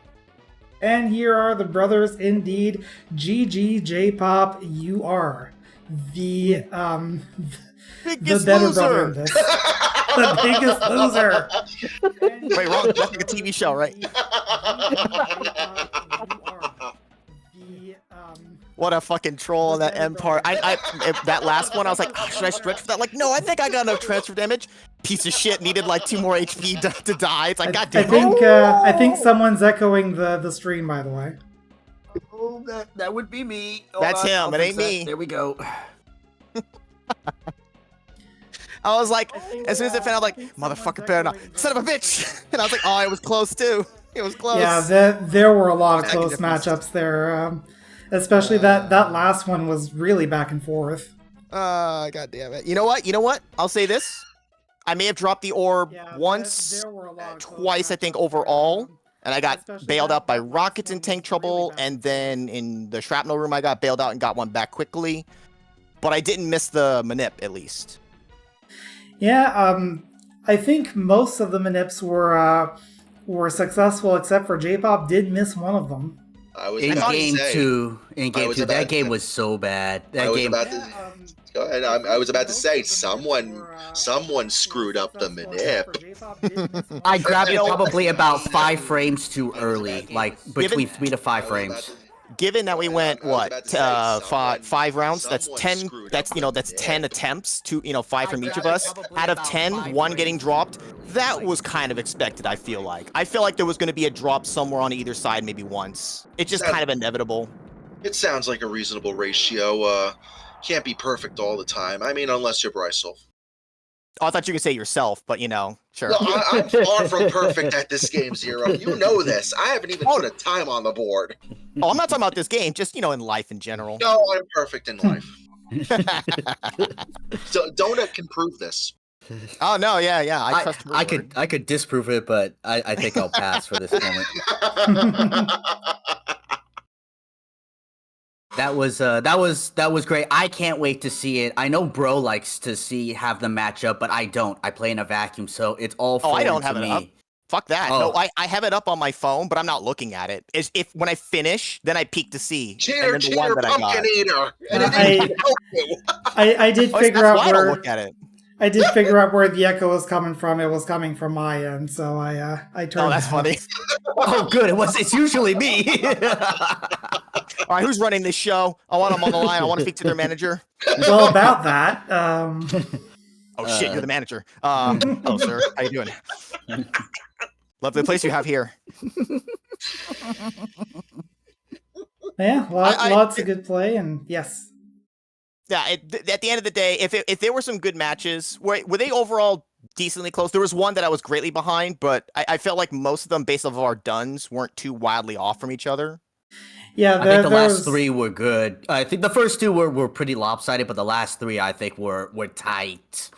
And here are the brothers indeed. GG J-Pop, you are the better loser. brother in this. The biggest loser. Wait, wrong. That's like a TV show, right? What a fucking troll on that end part. That last one, I was like, oh, should I stretch for that? Like, no, I think I got enough transfer damage. Piece of shit, needed like 2 more HP to die. It's like, god damn it. I think someone's echoing the stream, by the way. Oh, that would be me. That's him. It ain't me. There we go. I was like, as soon as it found out, like, motherfucker better not. Son of a bitch. And I was like, oh, it was close too. It was close. Yeah, there were a lot of close matchups there. Especially that last one was really back and forth. God damn it. You know what? I'll say this. I may have dropped the orb once, twice, I think, overall. And I got bailed out by rockets in tank trouble, and then in the shrapnel room I got bailed out and got one back quickly. But I didn't miss the manip, at least. Yeah, I think most of the manips were successful, except for J-Pop did miss one of them. In game two, that game was so bad. Go ahead. I was about to say someone screwed up the manip. I grabbed it probably about 5 frames too early, like between 3 to 5 frames. Given that we went 5 rounds, that's 10. That's 10 attempts. 5 from each of us. Out of 10, 1 getting dropped. That was kind of expected. I feel like there was going to be a drop somewhere on either side, maybe once. It's just kind of inevitable. It sounds like a reasonable ratio. Can't be perfect all the time. I mean, unless you're Brysel. Oh, I thought you could say yourself, but sure. No, I'm far from perfect at this game, Zero. You know this. I haven't even put a time on the board. Oh, I'm not talking about this game, just, in life in general. No, I'm perfect in life. So Donut can prove this. Oh, no, yeah. I trust her word. I could disprove it, but I think I'll pass for this moment. That was great. I can't wait to see it. I know Bro likes to have the matchup, but I don't. I play in a vacuum, so it's all foreign I don't to have me. it up. Fuck that. Oh. No, I have it up on my phone, but I'm not looking at it. If when I finish, then I peek to see. Cheater, pumpkin eater. I did figure out why where. I don't look at it. I did figure out where the echo was coming from. It was coming from my end, so I turned. Oh, that's funny. Oh, good. It's usually me. All right, who's running this show? I want them on the line. I want to speak to their manager. Well, about that. Oh shit, you're the manager. Hello, sir. How you doing? Lovely place you have here. Yeah, lots of good play, and yes. Yeah, at the end of the day, if there were some good matches, were they overall decently close? There was one that I was greatly behind, but I felt like most of them, based off of our duns, weren't too wildly off from each other. Yeah, I think the last three were good. I think the first two were pretty lopsided, but the last three I think were tight.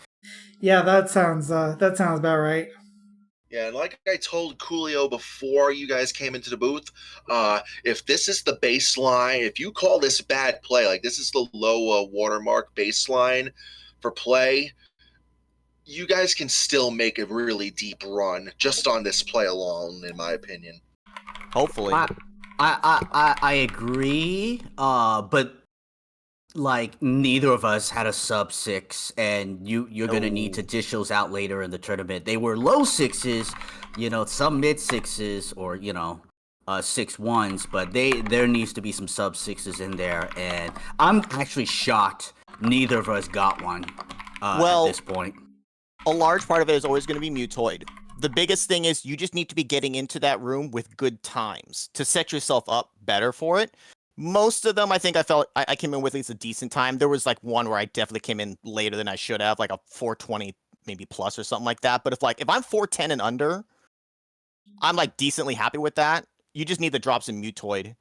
Yeah, that sounds about right. Yeah, and like I told Coolio before you guys came into the booth, if this is the baseline, if you call this bad play, like this is the low watermark baseline for play, you guys can still make a really deep run just on this play alone, in my opinion. Hopefully. I agree, but like neither of us had a sub 6, and you're gonna need to dish those out later in the tournament. They were low 6s, some mid 6s, or 6-1s, but there needs to be some sub 6s in there, and I'm actually shocked neither of us got one at this point. A large part of it is always going to be Mutoid. The biggest thing is you just need to be getting into that room with good times to set yourself up better for it. Most of them, I think I came in with at least a decent time. There was like one where I definitely came in later than I should have, like a 420 maybe plus or something like that. But if I'm 410 and under, I'm like decently happy with that. You just need the drops in Mutoid.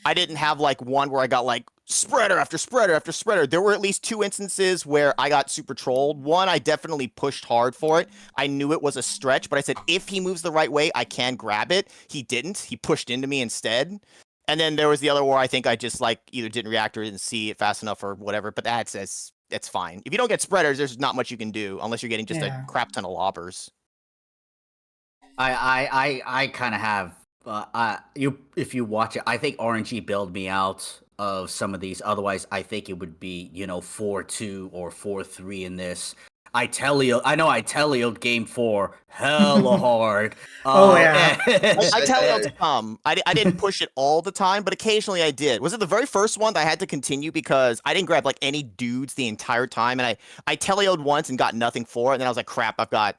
I didn't have like one where I got like spreader after spreader after spreader. There were at least 2 instances where I got super trolled. One, I definitely pushed hard for it. I knew it was a stretch, but I said, if he moves the right way, I can grab it. He didn't. He pushed into me instead. And then there was the other where I think I just like either didn't react or didn't see it fast enough or whatever. But that's fine. If you don't get spreaders, there's not much you can do unless you're getting just a crap ton of lobbers. I kind of have. If you watch it, I think RNG bailed me out of some of these. Otherwise, I think it would be 4-2 or 4-3 in this. I teleoed game 4 hella hard. Oh yeah, I teleoed some. I didn't push it all the time, but occasionally I did. Was it the very first one that I had to continue because I didn't grab like any dudes the entire time, and I teleoed once and got nothing for it, and then I was like, crap, I've got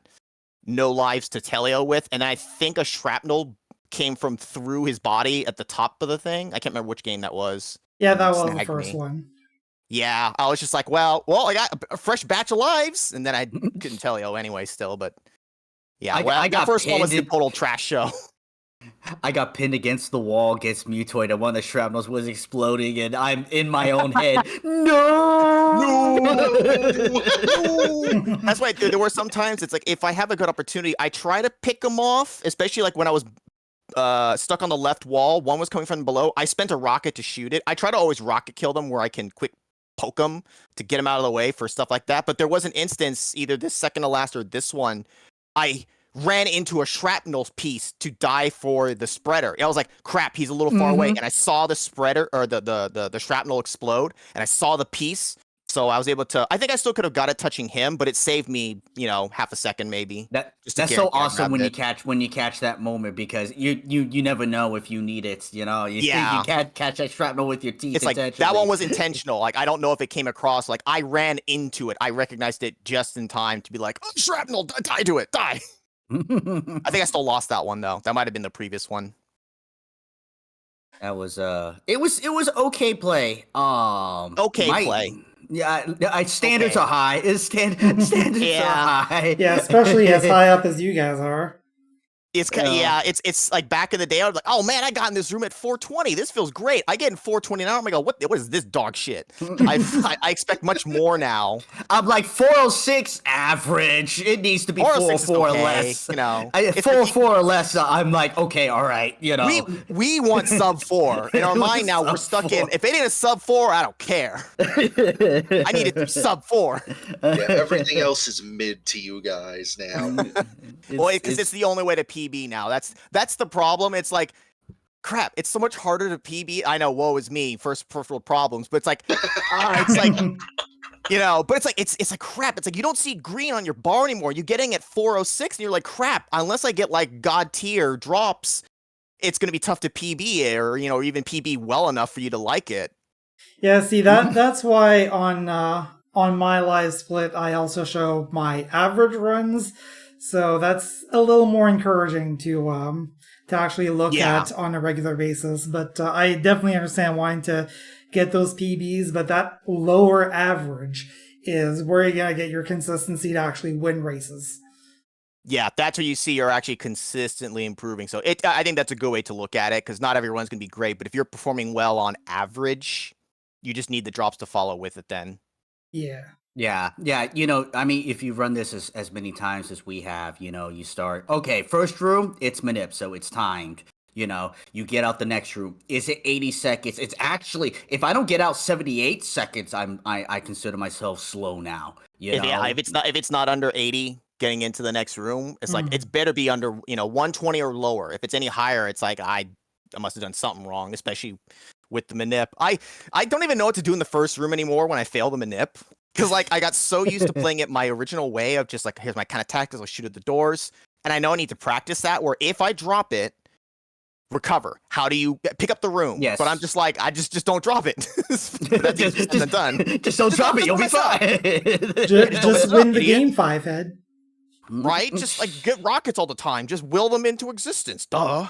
no lives to teleo with, and I think a shrapnel came from through his body at the top of the thing. I can't remember which game that was. Yeah, that was the first one. Yeah, I was just like, well, I got a fresh batch of lives, and then I couldn't teleo anyway still, but yeah, I got first one was the total trash show. I got pinned against the wall against Mutoid, and one of the shrapnels was exploding, and I'm in my own head. No! That's why there were some times it's like, if I have a good opportunity, I try to pick them off, especially like when I was stuck on the left wall. One was coming from below. I spent a rocket to shoot it. I try to always rocket kill them where I can quick poke them to get them out of the way for stuff like that. But there was an instance, either this second to last or this one, I ran into a shrapnel piece to die for the spreader. I was like, crap, he's a little far away. And I saw the spreader or the shrapnel explode, and I saw the piece. So I was able to, I think I still could have got it touching him, but it saved me, half a second maybe. That's so awesome when you catch that moment, because you never know if you need it, You can't catch that shrapnel with your teeth. It's like, that one was intentional. Like, I don't know if it came across, like, I ran into it. I recognized it just in time to be like, oh, shrapnel, die to it, die. I think I still lost that one though. That might have been the previous one. That was it was okay play. Play. Yeah, standards are high. Standards are high. Yeah, especially as high up as you guys are. It's kind of, it's like back in the day, I was like, oh man, I got in this room at 420. This feels great. I get in 420 now. I'm like, what is this dog shit? I expect much more now. I'm like 406 average. It needs to be 404 or less. 404 or less. I'm like, okay, all right. We want sub 4 in our mind now. We're stuck in. If it ain't a sub 4, I don't care. I need it sub 4. Yeah, everything else is mid to you guys now. Well, because it's the only way to PB now. That's the problem. It's like, crap, it's so much harder to PB. I know, woe is me, first world problems, but it's like, but it's like crap. It's like you don't see green on your bar anymore. You're getting at 406, and you're like, crap, unless I get like god tier drops, it's going to be tough to PB or even PB well enough for you to like it. Yeah, see, that's why on my live split, I also show my average runs. So that's a little more encouraging to actually look at on a regular basis. But I definitely understand wanting to get those PBs, but that lower average is where you're going to get your consistency to actually win races. Yeah, that's where you see you're actually consistently improving. So I think that's a good way to look at it, because not everyone's going to be great, but if you're performing well on average, you just need the drops to follow with it then. Yeah. Yeah, I mean, if you run this as many times as we have, you start, okay, first room, it's manip, so it's timed. You get out the next room. Is it 80 seconds? It's actually, if I don't get out 78 seconds, I consider myself slow now. Yeah, if it's not under 80 getting into the next room, it's like it's better be under 120 or lower. If it's any higher, it's like I must have done something wrong, especially with the manip. I don't even know what to do in the first room anymore when I fail the manip. Because like I got so used to playing it my original way of just like, here's my kind of tactics, I'll shoot at the doors. And I know I need to practice that, where if I drop it, recover. How do you pick up the room? Yes. But I'm just like, I just don't drop it. That's just done. Just don't drop it, you'll be fine. Just win the game, Five Head. Right? Just like get rockets all the time. Just will them into existence. Duh.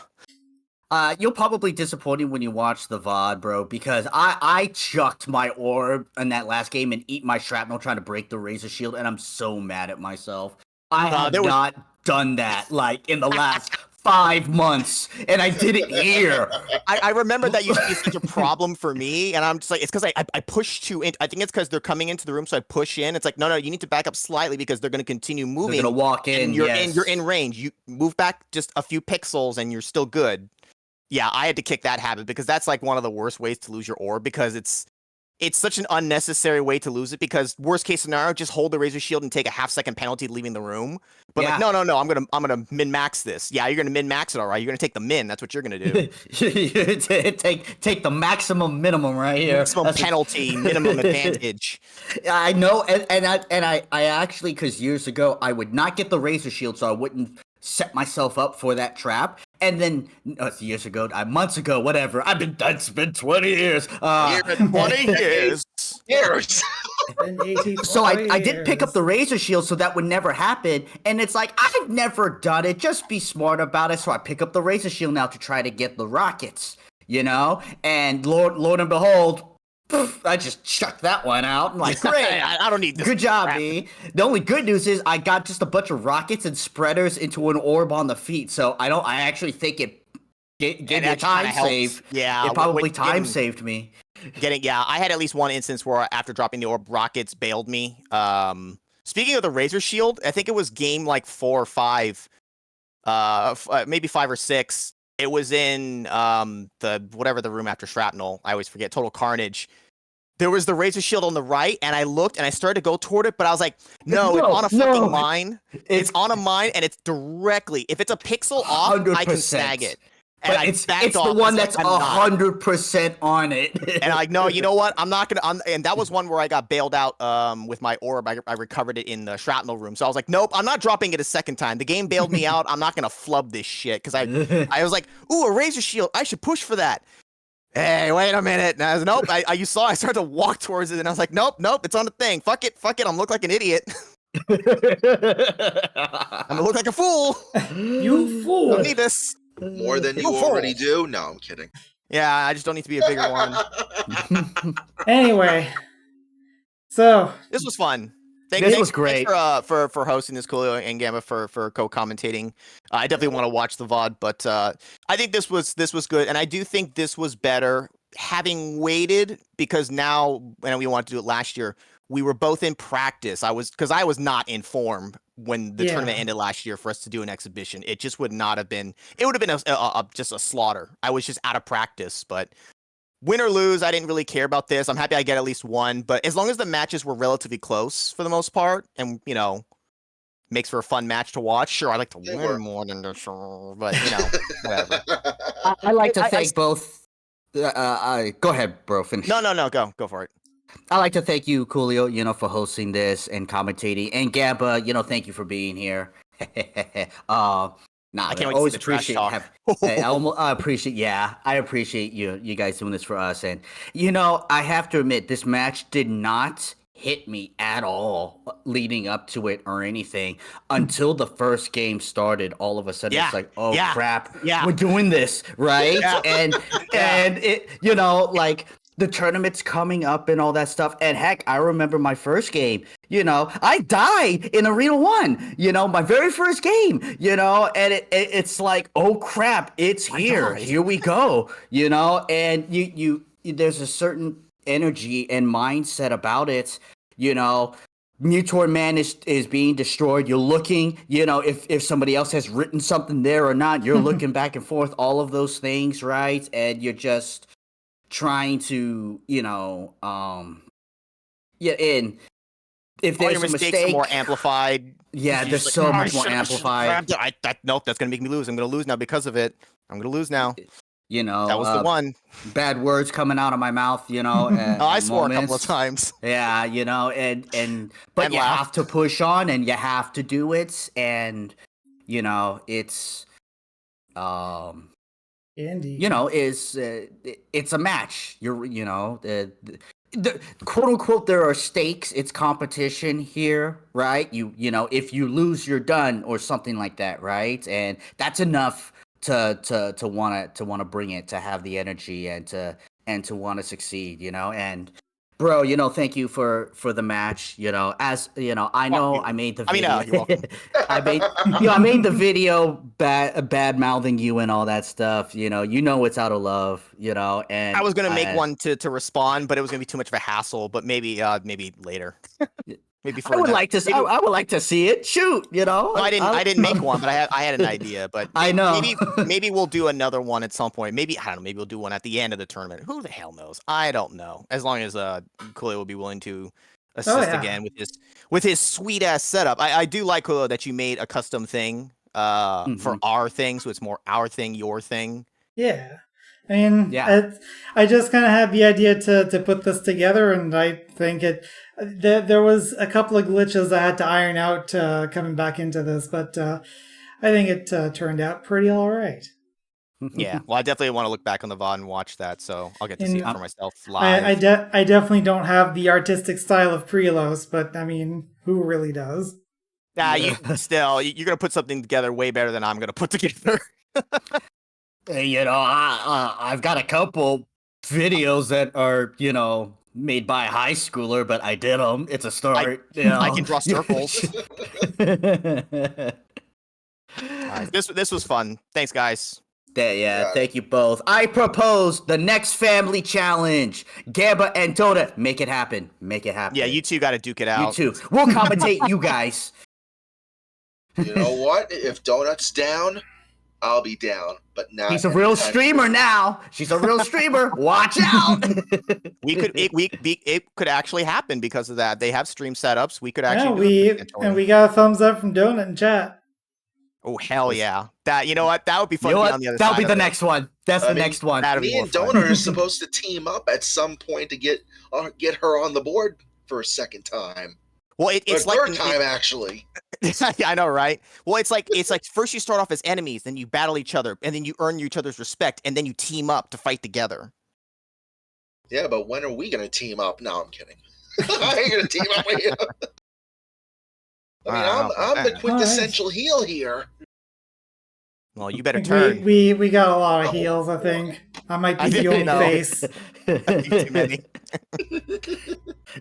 You'll probably disappointed when you watch the VOD, bro, because I chucked my orb in that last game and eat my shrapnel trying to break the razor shield, and I'm so mad at myself. I have not done that, like, in the last 5 months, and I did it here. I remember that used to be such a problem for me, and I'm just like, it's because I push too in. I think it's because they're coming into the room, so I push in. It's like, no, you need to back up slightly because they're going to continue moving. They're going to walk in, you're in range. You move back just a few pixels, and you're still good. Yeah, I had to kick that habit, because that's like one of the worst ways to lose your orb, because it's such an unnecessary way to lose it, because worst case scenario, just hold the razor shield and take a half-second penalty leaving the room. But like, no, I'm gonna min-max this. Yeah, you're gonna min-max it, all right. You're gonna take the min. That's what you're gonna do. take the maximum minimum right here. Maximum penalty, minimum advantage. I know, and I actually, because years ago I would not get the razor shield, so I wouldn't set myself up for that trap. And then years ago, months ago, whatever. It's been 20 years. 20 years. So I did pick up the razor shield, so that would never happen. And it's like, I've never done it. Just be smart about it. So I pick up the razor shield now to try to get the rockets, And Lord and behold, I just chucked that one out. I'm like, great. I don't need this. Good job, B. The only good news is I got just a bunch of rockets and spreaders into an orb on the feet. So I actually think it gave me a time save. Yeah. It probably time saved me. I had at least one instance where after dropping the orb, rockets bailed me. Speaking of the razor shield, I think it was game like 4 or 5, maybe 5 or 6. It was in the room after shrapnel. I always forget. Total Carnage. There was the razor shield on the right, and I looked and I started to go toward it, but I was like, no, it's on a fucking mine. It's on a mine, and it's directly. If it's a pixel off, 100%. I can snag it. And but it's the one that's 100% on it. And I'm like, no, you know what? I'm not gonna. And that was one where I got bailed out with my orb. I recovered it in the shrapnel room. So I was like, nope, I'm not dropping it a second time. The game bailed me out. I'm not gonna flub this shit, because I was like, ooh, a razor shield. I should push for that. Hey, wait a minute. And I was, nope. I started to walk towards it, and I was like, nope, it's on the thing. Fuck it. I'm look like an idiot. I'm gonna look like a fool. You fool. Don't need this. More than you already do? No, I'm kidding. Yeah, I just don't need to be a bigger one. Anyway, so this was fun. This was great. Thanks for hosting this, Coolio, and Gamma for co-commentating. I definitely want to watch the VOD, but I think this was good, and I do think this was better having waited, because now, and we wanted to do it last year, we were both in practice. I was not in form when the tournament ended last year for us to do an exhibition. It just would not have been. It would have been just a slaughter. I was just out of practice. But win or lose, I didn't really care about this. I'm happy I get at least one. But as long as the matches were relatively close for the most part, and makes for a fun match to watch. Sure, I like to win more than this, but whatever. I like to thank both. Go ahead, bro. Finish. No. Go for it. I like to thank you, Coolio, for hosting this and commentating, and Gabba, thank you for being here. I always appreciate I appreciate you guys doing this for us, and I have to admit, this match did not hit me at all leading up to it or anything until the first game started. All of a sudden, it's like, crap, we're doing this, right? And it, the tournament's coming up and all that stuff. And heck, I remember my first game, I died in Arena 1, my very first game, and it's like, oh crap, it's here. Here we go, and you there's a certain energy and mindset about it, Mutor Man is being destroyed. You're looking, if somebody else has written something there or not, you're looking back and forth, all of those things, right? And you're just trying to, and if all there's your a mistakes mistake, are more amplified. Yeah, they're so much more amplified. Nope, that's gonna make me lose. I'm gonna lose now because of it. I'm gonna lose now. That was the one. Bad words coming out of my mouth, I swore a couple of times. Yeah, but you have to push on and you have to do it, and it's Indeed. It's a match. The quote unquote, there are stakes. It's competition here, right? If you lose, you're done, or something like that, right? And that's enough to want to bring it, to have the energy and to want to succeed, and bro, thank you for the match, as I know I made the video. You're welcome. I made the video bad mouthing you and all that stuff, it's out of love, and I was gonna make one to respond, but it was gonna be too much of a hassle, but maybe later. Maybe for I would like to see it. Shoot, No, I didn't make one, but I had an idea. But I know. Maybe we'll do another one at some point. Maybe, I don't know. Maybe we'll do one at the end of the tournament. Who the hell knows? I don't know. As long as Coolio will be willing to assist again with his sweet ass setup. I do like, Coolio, that you made a custom thing for our thing, so it's more our thing, your thing. Yeah. I mean, I just kind of had the idea to put this together, and I think there was a couple of glitches I had to iron out coming back into this, but I think it turned out pretty all right. Yeah, well, I definitely want to look back on the VOD and watch that, so I'll get to see it for myself live. I definitely don't have the artistic style of Prelos, but I mean, who really does? Nah, you're going to put something together way better than I'm going to put together. I've got a couple videos that are, made by a high schooler, but I did them. It's a start. I can draw circles. Right, this was fun. Thanks, guys. Thank you both. I propose the next family challenge. Gamba and Donut, make it happen. Make it happen. Yeah, you two got to duke it out. You two. We'll commentate you guys. You know what? If Donut's down, I'll be down, but not. He's a real streamer now. She's a real streamer. Watch out. It could actually happen because of that. They have stream setups. We could actually. We got a thumbs up from Donut in chat. Oh hell yeah! That that would be fun. On the other That'll side be the next one. That's the next one. Me and Donut are supposed to team up at some point to get her on the board for a second time. Well, it's like third time actually. I know, right? Well, it's like first you start off as enemies, then you battle each other, and then you earn each other's respect, and then you team up to fight together. Yeah, but when are we gonna team up? No, I'm kidding. I ain't gonna team up with you. I mean, I'm the quintessential heel here. Well, you better turn. We got a lot of heels, I think. I might be the only face. Too many.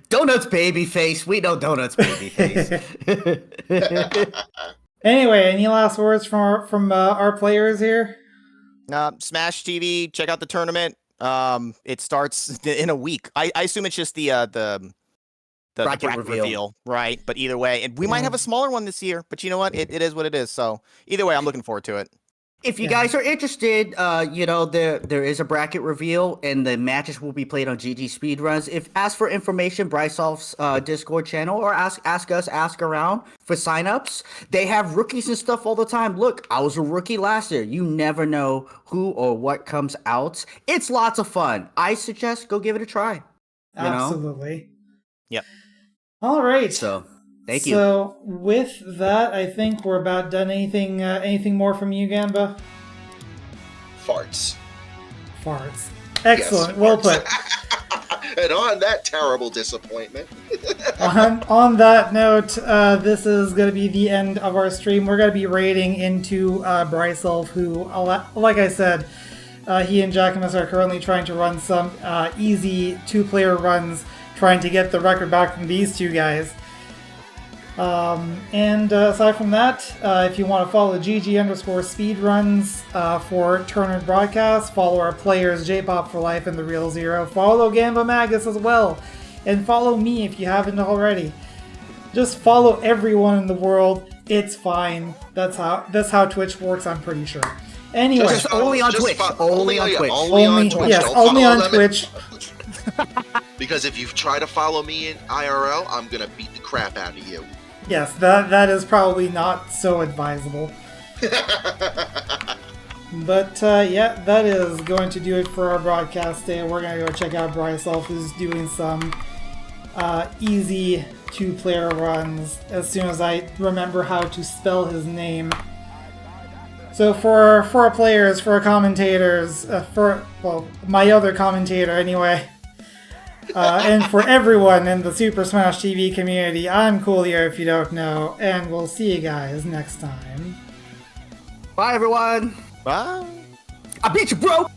Donut's baby face. We know Donut's baby face. Anyway, any last words from our players here? Smash TV. Check out the tournament. It starts in a week. I assume it's just the bracket reveal, right? But either way, and we might have a smaller one this year. But you know what? It is what it is. So either way, I'm looking forward to it. If you guys are interested, there is a bracket reveal, and the matches will be played on GG Speedruns. Ask for information, Brysolf's Discord channel, or ask around for signups. They have rookies and stuff all the time. Look, I was a rookie last year. You never know who or what comes out. It's lots of fun. I suggest go give it a try. Absolutely. Yep. All right. So thank you. So with that, I think we're about done. Anything more from you, Gamba? Farts. Excellent. Yes, well farts. put. And on that terrible disappointment. on that note, this is going to be the end of our stream. We're going to be raiding into Brysolf, who, like I said, He and Jackamus are currently trying to run some easy 2-player runs, trying to get the record back from these two guys. And aside from that, if you want to follow GG_speedruns for tournament broadcasts, follow our players JPop for Life and The Real Zero, follow Gamba Magus as well, and follow me if you haven't already. Just follow everyone in the world. It's fine. That's how Twitch works, I'm pretty sure. Anyway, Just only on Twitch. Only on Twitch. Only on Twitch. Yes, Don't only follow on them in- Twitch. Because if you try to follow me in IRL, I'm gonna beat the crap out of you. Yes, that is probably not so advisable. But yeah, that is going to do it for our broadcast day. We're going to go check out Bryce Elf, who's doing some easy 2-player runs as soon as I remember how to spell his name. So for our players, for our commentators, my other commentator anyway, and for everyone in the Super Smash TV community, I'm Coolio if you don't know, and we'll see you guys next time. Bye, everyone. Bye. I beat you, bro.